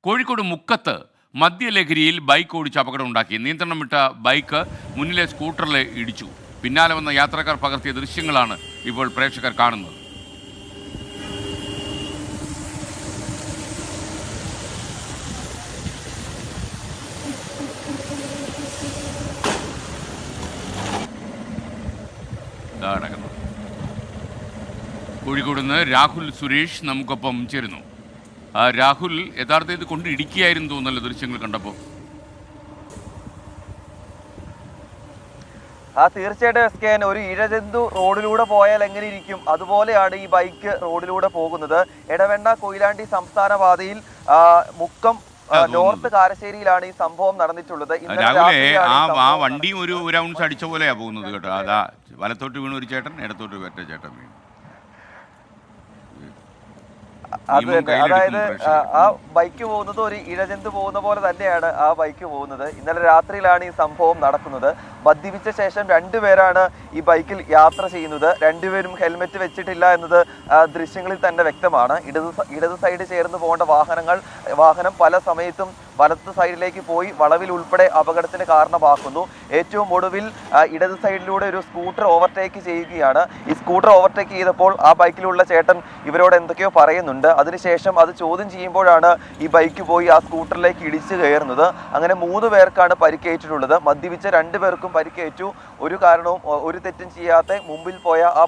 കോഴിക്കോട് മുക്കത്ത് മദ്യലഹരിയിൽ ബൈക്ക് ഓടിച്ച് അപകടമുണ്ടാക്കി. നിയന്ത്രണം വിട്ട ബൈക്ക് മുന്നിലെ സ്കൂട്ടറിൽ ഇടിച്ചു. പിന്നാലെ വന്ന യാത്രക്കാർ പകർത്തിയ ദൃശ്യങ്ങളാണ് ഇപ്പോൾ പ്രേക്ഷകർ കാണുന്നത്. കോഴിക്കോട് നിന്ന് രാഹുൽ സുരേഷ് നമുക്കൊപ്പം ചേരുന്നു. രാഹുൽ, യഥാർത്ഥ ഇത് കൊണ്ട് ഇടിക്കുകയായിരുന്നു തോന്നല്ലോ ദൃശ്യങ്ങൾ കണ്ടപ്പോൾ. തീർച്ചയായിട്ടും എസ് കെ, ഒരു ഇഴജന്തു റോഡിലൂടെ പോയാൽ എങ്ങനെ ഇരിക്കും അതുപോലെയാണ് ഈ ബൈക്ക് റോഡിലൂടെ പോകുന്നത്. എടവണ്ണ കൊയിലാണ്ടി സംസ്ഥാന പാതയിൽ മുക്കം നോർത്ത് കാരശ്ശേരിയിലാണ് ഈ സംഭവം നടന്നിട്ടുള്ളത്. ആ വണ്ടിയും ഒരു റൗണ്ട്സ് അടിച്ച പോലെയാ പോകുന്നത് കേട്ടോ. അതാ വലത്തോട്ട് വീണു ഒരു ചേട്ടൻ, ഇടത്തോട്ട് മറ്റേ ചേട്ടൻ വീണു. അത് തന്നെ, അതായത് ആ ബൈക്ക് പോകുന്നത് ഒരു ഇഴജന്തു പോകുന്ന പോലെ തന്നെയാണ് ആ ബൈക്ക് പോകുന്നത്. ഇന്നലെ രാത്രിയിലാണ് ഈ സംഭവം നടക്കുന്നത്. മദ്യപിച്ച ശേഷം രണ്ടുപേരാണ് ഈ ബൈക്കിൽ യാത്ര ചെയ്യുന്നത്. രണ്ടുപേരും ഹെൽമെറ്റ് വെച്ചിട്ടില്ല എന്നത് ദൃശ്യങ്ങളിൽ തന്നെ വ്യക്തമാണ്. ഇടത് സൈഡ് ചേർന്ന് പോകേണ്ട വാഹനം പല സമയത്തും വലത്ത് സൈഡിലേക്ക് പോയി വളവിൽ ഉൾപ്പെടെ അപകടത്തിന് കാരണമാക്കുന്നു. ഏറ്റവും ഒടുവിൽ ഇടത് സൈഡിലൂടെ ഒരു സ്കൂട്ടർ ഓവർടേക്ക് ചെയ്യുകയാണ്. ഈ സ്കൂട്ടർ ഓവർടേക്ക് ചെയ്തപ്പോൾ ആ ബൈക്കിലുള്ള ചേട്ടൻ ഇവരോട് എന്തൊക്കെയോ പറയുന്നുണ്ട്. അതിനുശേഷം അത് ചോദ്യം ചെയ്യുമ്പോഴാണ് ഈ ബൈക്ക് പോയി ആ സ്കൂട്ടറിലേക്ക് ഇടിച്ചു കയറുന്നത്. അങ്ങനെ 3 പേർക്കാണ് പരിക്കേറ്റിട്ടുള്ളത്. മദ്യപിച്ച 2 പേർക്കും പരിക്കേറ്റു. ഒരു കാരണവും ഒരു തെറ്റും ചെയ്യാത്ത മുമ്പിൽ പോയ ആ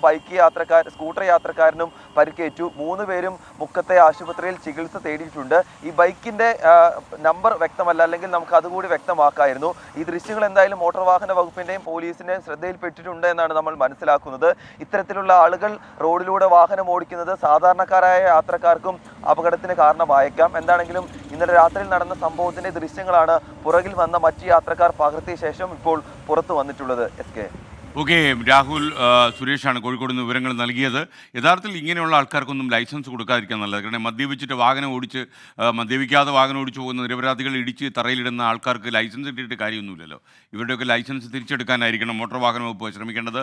സ്കൂട്ടർ യാത്രക്കാരനും പരിക്കേറ്റു. 3 പേരും മുക്കത്തെ ആശുപത്രിയിൽ ചികിത്സ തേടിയിട്ടുണ്ട്. ഈ ബൈക്കിന്റെ നമ്പർ വ്യക്തമല്ല, അല്ലെങ്കിൽ നമുക്ക് അതുകൂടി വ്യക്തമാക്കായിരുന്നു. ഈ ദൃശ്യങ്ങൾ എന്തായാലും മോട്ടോർ വാഹന വകുപ്പിന്റെയും പോലീസിന്റെയും ശ്രദ്ധയിൽപ്പെട്ടിട്ടുണ്ട് എന്നാണ് നമ്മൾ മനസ്സിലാക്കുന്നത്. ഇത്തരത്തിലുള്ള ആളുകൾ റോഡിലൂടെ വാഹനം ഓടിക്കുന്നത് സാധാരണക്കാരായ യാത്രക്കാർക്കും അപകടത്തിന് കാരണമായേക്കാം. എന്താണെങ്കിലും ഇന്നലെ രാത്രിയിൽ നടന്ന സംഭവത്തിന്റെ ദൃശ്യങ്ങളാണ് പുറകിൽ വന്ന മറ്റു യാത്രക്കാർ പകർത്തിയ ശേഷം ഇപ്പോൾ പുറത്തു വന്നിട്ടുള്ളത്. S K. ഓക്കെ, രാഹുൽ സുരേഷാണ് കോഴിക്കോട് നിന്ന് വിവരങ്ങൾ നൽകിയത്. യഥാർത്ഥത്തിൽ ഇങ്ങനെയുള്ള ആൾക്കാർക്കൊന്നും ലൈസൻസ് കൊടുക്കാതിരിക്കാൻ നല്ലത്. കാരണം മദ്യപിച്ചിട്ട് മദ്യപിക്കാതെ വാഹനം ഓടിച്ചു പോകുന്ന നിരപരാധികൾ ഇടിച്ച് തറയിലിടുന്ന ആൾക്കാർക്ക് ലൈസൻസ് കിട്ടിയിട്ട് കാര്യമൊന്നുമില്ലല്ലോ. ഇവരുടെയൊക്കെ ലൈസൻസ് തിരിച്ചെടുക്കാനായിരിക്കണം മോട്ടോർ വാഹന വകുപ്പ് ശ്രമിക്കേണ്ടത്.